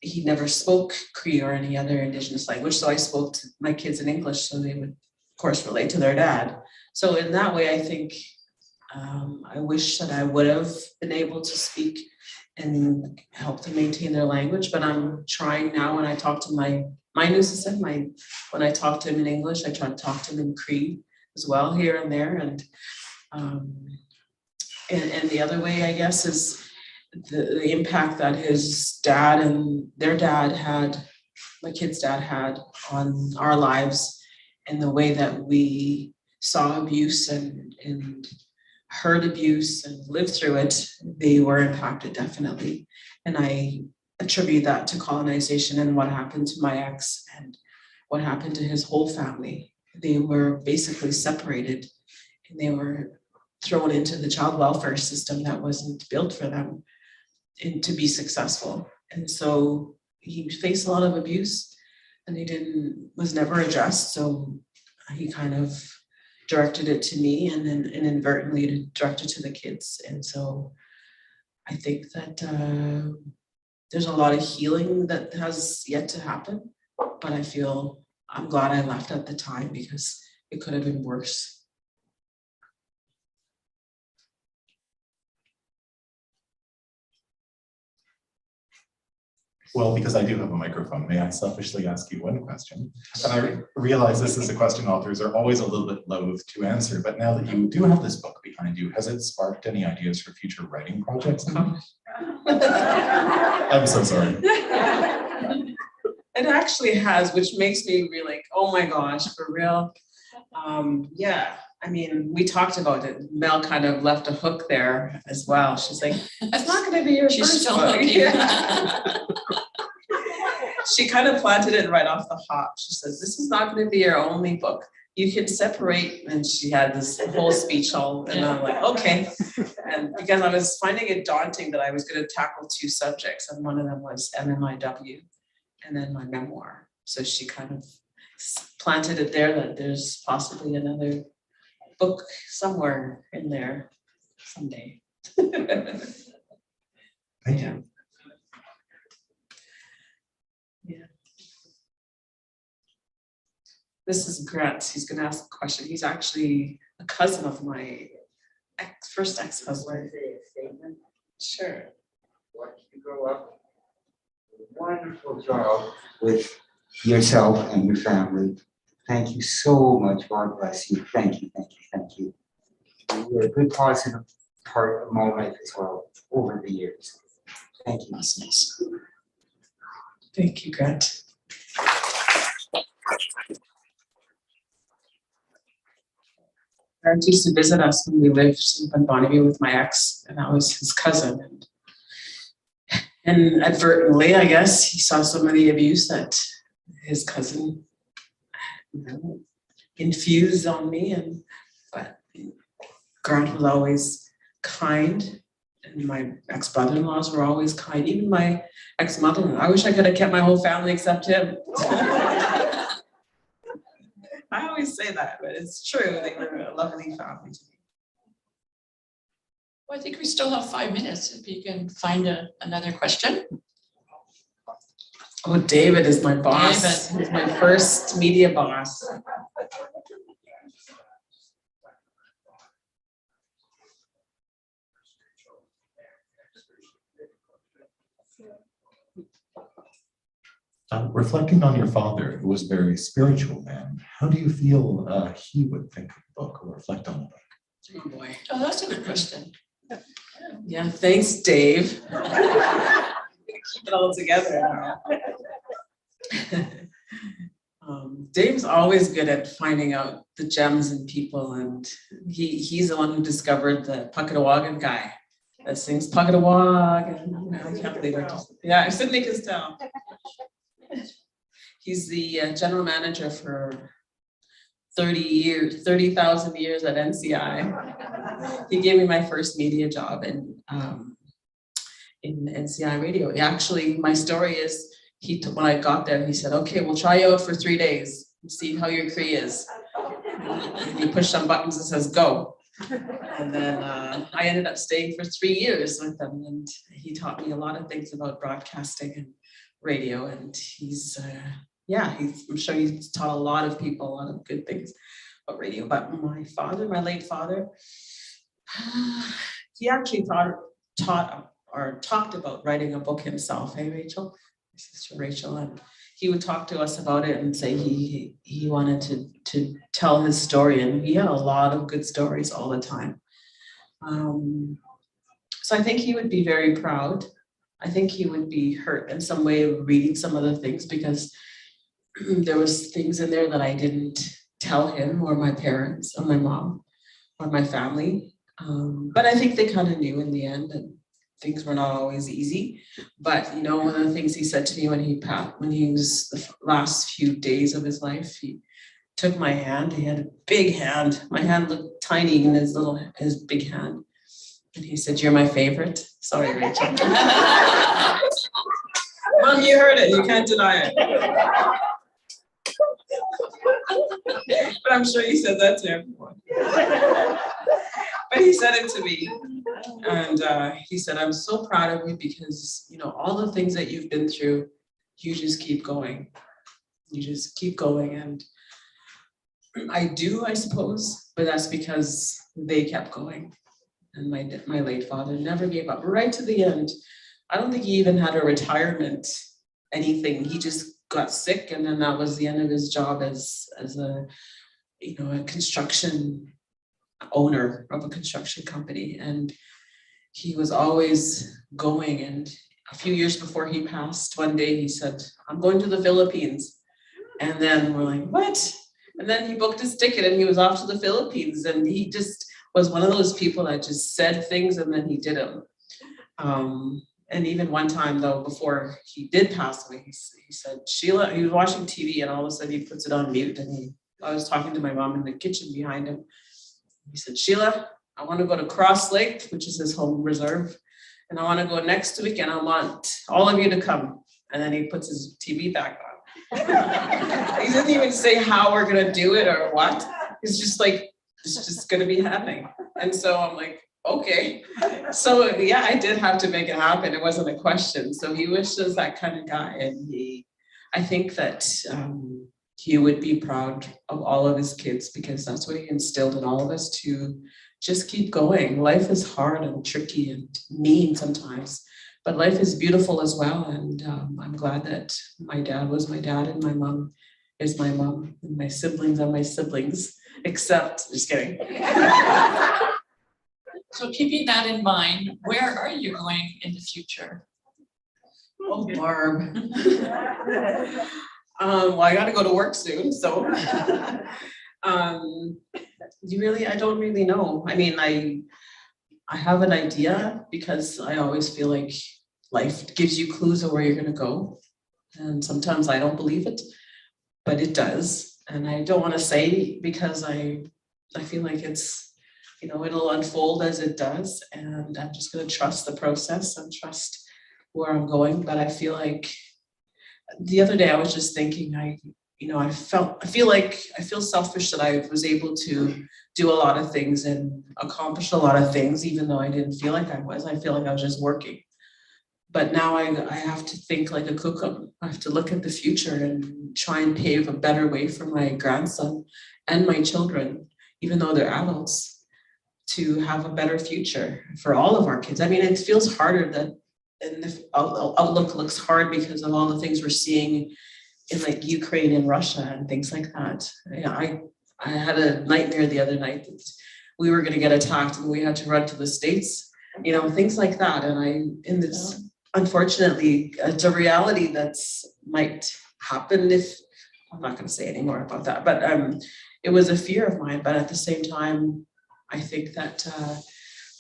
he never spoke Cree or any other Indigenous language. So I spoke to my kids in English so they would, of course, relate to their dad. So in that way, I think I wish that I would have been able to speak and help to maintain their language, but I'm trying now when I talk to my Nusism, when I talk to him in English, I try to talk to him in Cree as well here and there. And the other way, I guess, is the impact that his dad and their dad had, my kid's dad had on our lives and the way that we saw abuse and heard abuse and lived through it, they were impacted definitely. And I attribute that to colonization and what happened to my ex and what happened to his whole family. They were basically separated and they were thrown into the child welfare system that wasn't built for them and to be successful. And so he faced a lot of abuse and was never addressed. So he kind of directed it to me and then inadvertently directed to the kids. And so I think that there's a lot of healing that has yet to happen, but I'm glad I left at the time because it could have been worse. Well, because I do have a microphone, may I selfishly ask you one question? And I realize this is a question authors are always a little bit loath to answer, but now that you do have this book behind you, has it sparked any ideas for future writing projects? I'm so sorry. It actually has, which makes me really like, oh my gosh, for real. Yeah, I mean, we talked about it. Mel kind of left a hook there as well. She's like, it's not going to be your She's first still book. looking. Yeah. She kind of planted it right off the hop. She says, this is not going to be your only book. You can separate. And she had this whole speech all, and I'm like, okay. And because I was finding it daunting that I was going to tackle two subjects, and one of them was MMIW, and then my memoir. So she kind of planted it there that there's possibly another book somewhere in there someday. Thank you. Yeah. This is Grant. He's going to ask a question. He's actually a cousin of my first ex-husband. Sure. Watch you grow up. A wonderful job with yourself and your family. Thank you so much. God bless you. Thank you, thank you, thank you. You're a good positive part of my life as well over the years. Thank you. That's nice. Thank you, Grant. Grant used to visit us when we lived in Bunibonibee with my ex, and that was his cousin. And inadvertently, I guess, he saw some of the abuse that his cousin infused on me. But Grant was always kind, and my ex-brother-in-laws were always kind. Even my ex-mother-in-law. I wish I could have kept my whole family except him. I always say that, but it's true. They were a lovely family to me. Well, I think we still have 5 minutes if you can find another question. Oh, David is my boss. David. He's my first media boss. Reflecting on your father, who was a very spiritual man, how do you feel he would think of the book or reflect on the book? Oh boy. Oh, that's a good question. Yeah, thanks, Dave. Keep it all together. Dave's always good at finding out the gems in people, and he's the one who discovered the Puckatawagan guy that sings Puckatawagan. I can't believe it. Yeah, Sydney Castell. He's the general manager for 30,000 years at NCI. He gave me my first media job in NCI radio. Actually, my story is, when I got there, he said, okay, we'll try you out for 3 days and see how your Cree is. And he pushed some buttons and says, go. And then I ended up staying for 3 years with him, and he taught me a lot of things about broadcasting and radio, and I'm sure he's taught a lot of people a lot of good things about radio. But my late father, he actually talked about writing a book himself. Hey, Rachel, my sister Rachel, and he would talk to us about it and say he wanted to tell his story, and he had a lot of good stories all the time. So I think he would be very proud. I think he would be hurt in some way reading some of the things, because there was things in there that I didn't tell him or my parents or my mom or my family. But I think they kind of knew in the end, and things were not always easy. But one of the things he said to me when he was the last few days of his life, he took my hand. He had a big hand. My hand looked tiny in his big hand. And he said, "You're my favorite." Sorry, Rachel. Well, you heard it. You can't deny it. But I'm sure he said that to everyone. But he said it to me. And he said, "I'm so proud of you because, you know, all the things that you've been through, you just keep going. You just keep going." And I do, I suppose, but that's because they kept going. And my late father never gave up right to the end. I don't think he even had a retirement, anything. He just got sick, and then that was the end of his job as a, you know, a construction owner of a construction company. And he was always going. And a few years before he passed, one day he said, "I'm going to the Philippines." And then we're like, "What?" And then he booked his ticket and he was off to the Philippines. And he just was one of those people that just said things and then he did them. And even one time though, before he did pass away, he said, "Sheila," he was watching TV and all of a sudden he puts it on mute, and I was talking to my mom in the kitchen behind him. He said, "Sheila, I want to go to Cross Lake," which is his home reserve, "and I want to go next week and I want all of you to come." And then he puts his TV back on. He didn't even say how we're going to do it or what. It's just like, it's just going to be happening. And so I'm like, okay. So yeah, I did have to make it happen. It wasn't a question. So he was just that kind of guy. And I think that he would be proud of all of his kids because that's what he instilled in all of us, to just keep going. Life is hard and tricky and mean sometimes, but life is beautiful as well. And I'm glad that my dad was my dad and my mom is my mom and my siblings are my siblings, except, just kidding. So keeping that in mind, where are you going in the future? Oh, Barb. Well, I got to go to work soon, so I don't really know. I mean, I have an idea because I always feel like life gives you clues of where you're going to go, and sometimes I don't believe it, but it does. And I don't want to say because I feel like it's, you know, it'll unfold as it does, and I'm just going to trust the process and trust where I'm going. But I feel like the other day I was just thinking, I feel selfish that I was able to do a lot of things and accomplish a lot of things, even though I didn't feel like I was. I feel like I was just working. But now I have to think like a kukum. I have to look at the future and try and pave a better way for my grandson and my children, even though they're adults, to have a better future for all of our kids. I mean, it feels harder that, and the outlook looks hard because of all the things we're seeing in like Ukraine and Russia and things like that. I had a nightmare the other night that we were going to get attacked and we had to run to the States, you know, things like that. And this, unfortunately, it's a reality that's might happen if, I'm not going to say any more about that, but it was a fear of mine. But at the same time, I think that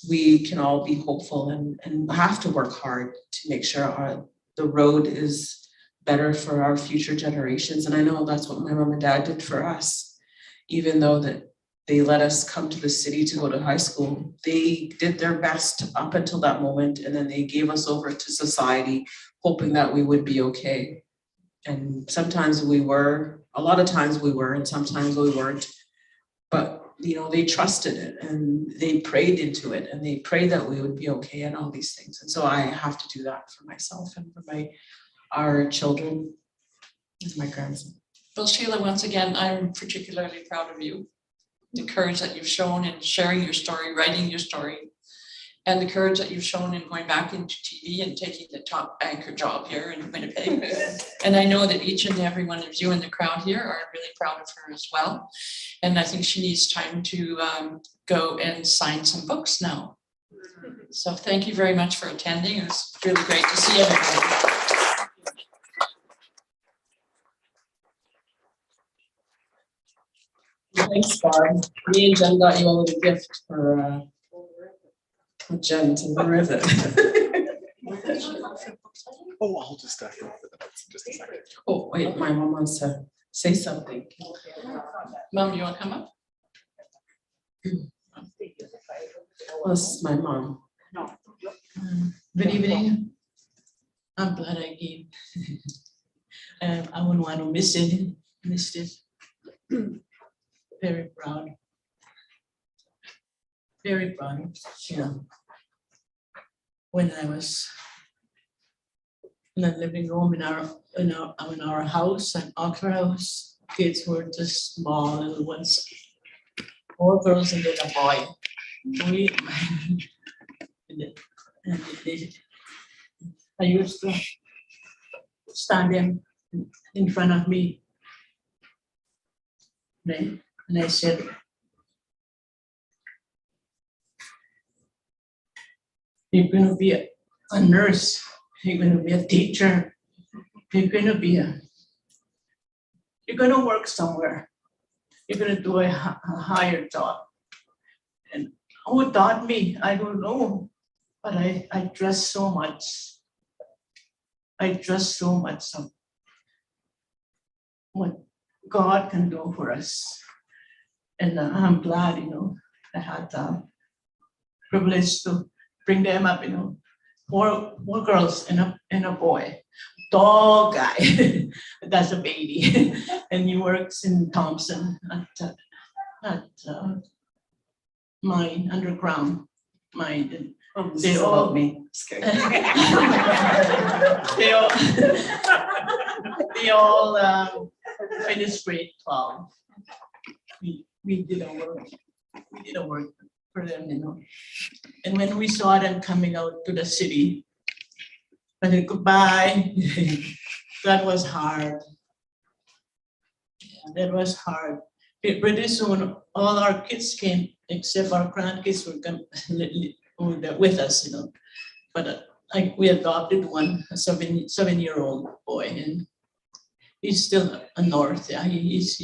we can all be hopeful and have to work hard to make sure the road is better for our future generations. And I know that's what my mom and dad did for us. Even though that they let us come to the city to go to high school, they did their best up until that moment. And then they gave us over to society, hoping that we would be okay. And sometimes we were, a lot of times we were, and sometimes we weren't. But you know, they trusted it and they prayed into it and they prayed that we would be okay and all these things. And so I have to do that for myself and for our children and my grandson. Well, Sheila, once again, I'm particularly proud of you. The courage that you've shown in sharing your story, writing your story, and the courage that you've shown in going back into TV and taking the top anchor job here in Winnipeg. And I know that each and every one of you in the crowd here are really proud of her as well. And I think she needs time to go and sign some books now. So thank you very much for attending. It was really great to see everybody. Thanks, Barb. Me and Jen got you a little gift for Jen. Where is it? Oh, I'll just in just a second. Oh, wait, my mom wants to say something. Mom, you want to come up? Well, this is my mom. Good evening. I'm glad I came. I wouldn't want to miss it. Missed it. Very proud. Very proud of Sheila. When I was in the living room in our house, an Oxford house, kids were just small little ones. 4 girls and then a boy. I used to stand in front of me. And I said, you're going to be a nurse, you're going to be a teacher, you're going to work somewhere, you're going to do a higher job. And who taught me? I don't know, but I trust so much. I trust so much of what God can do for us. And I'm glad, I had the privilege to bring them up, 4 girls and a boy. Tall guy, that's a baby. And he works in Thompson at mine, underground mine. They all me. They all finished grade 12. We did a work for them, And when we saw them coming out to the city, I said goodbye. That was hard. Yeah, that was hard. Pretty soon, all our kids came, except our grandkids were with us, But we adopted one, a 7-year-old boy, and he's still a North. Yeah, he's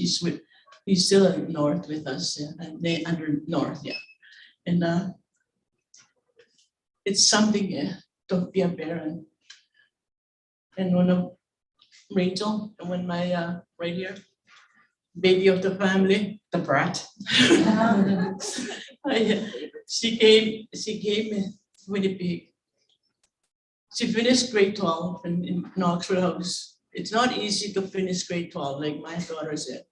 still a North with us, yeah, and they under North, yeah. And it's something to be a parent. And one of Rachel, when my right here, baby of the family, The brat. she came in Winnipeg. She finished grade 12 in Oxford House. It's not easy to finish grade 12, like my daughter said.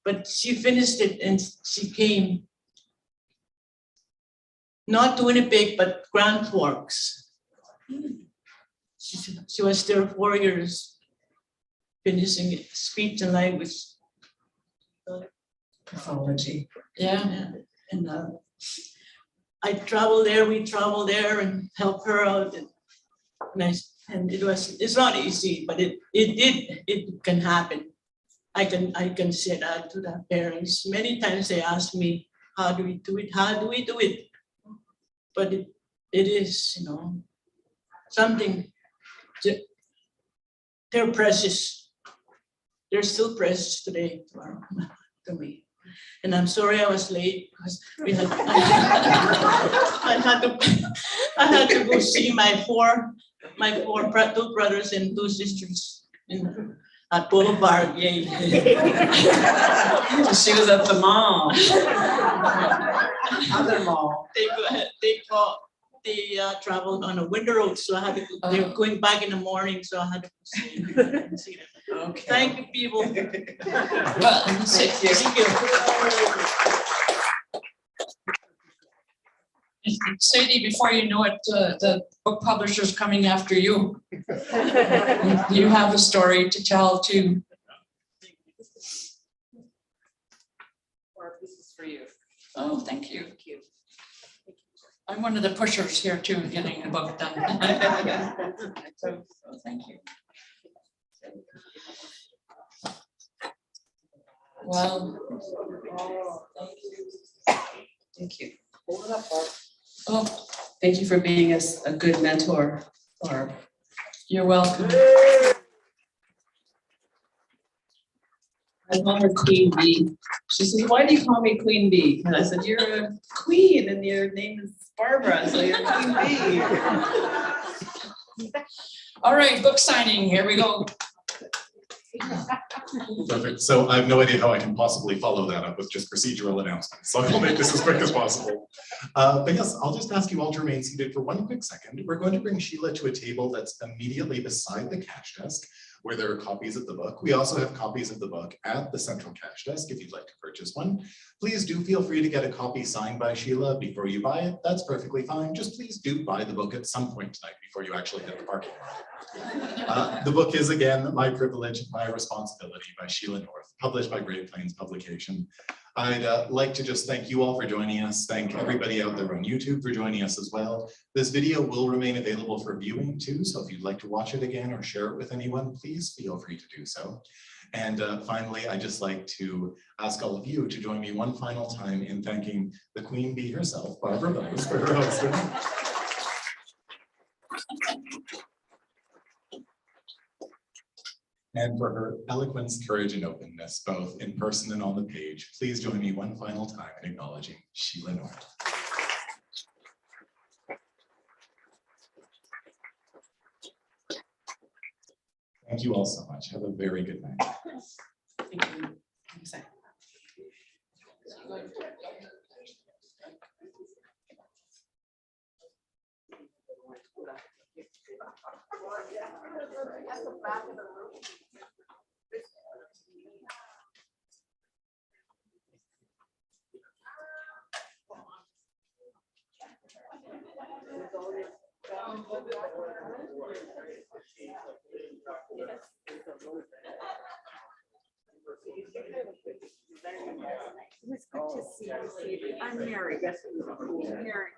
But she finished it and she came not to Winnipeg, but Grand Forks. She was there 4 years, finishing speech and language. Pathology. Yeah. And I traveled there, we traveled there and helped her out. And it's not easy, but it can happen. I can say that to the parents. Many times they ask me, how do we do it? How do we do it? But it is, something. They're precious. They're still precious today to me. And I'm sorry I was late because I had to go see my two brothers and 2 sisters at Boulevard. Yay! She was at the mall. Other mall. They traveled on a winter road, so I had to. They were going back in the morning, so I had to see them. Okay. Thank you, people. Well, Thank you. Sadie, before you know it, the book publisher's coming after you. You have a story to tell too. Or this is for you. Oh, thank you. Thank you. I'm one of the pushers here too, getting the book done. So thank you. Well, Thank you. Hold it up, Barb. oh, Thank you for being a good mentor, Barb. you're welcome. I call her Queen Bee. She says, why do you call me Queen Bee? And I said, you're a queen and your name is Barbara, so you're Queen Bee. All right, book signing, here we go. Perfect. So I have no idea how I can possibly follow that up with just procedural announcements. So I'll make this as quick as possible. But yes, I'll just ask you all to remain seated for one quick second. We're going to bring Sheila to a table that's immediately beside the cash desk, where there are copies of the book. We also have copies of the book at the central cash desk if you'd like to purchase one. Please do feel free to get a copy signed by Sheila before you buy it. That's perfectly fine. Just please do buy the book at some point tonight before you actually hit the parking lot. The book is, again, My Privilege, My Responsibility by Sheila North, published by Great Plains Publication. I'd like to just thank you all for joining us. Thank everybody out there on YouTube for joining us as well. This video will remain available for viewing too, so if you'd like to watch it again or share it with anyone, please feel free to do so. And finally, I'd just like to ask all of you to join me one final time in thanking the Queen Bee herself, Barbara Bowes, for her hosting. And for her eloquence, courage, and openness, both in person and on the page. Please join me one final time in acknowledging Sheila North. Thank you all so much. Have a very good night. Thank you. Thanks. It was good to see you. I'm Mary. Mary.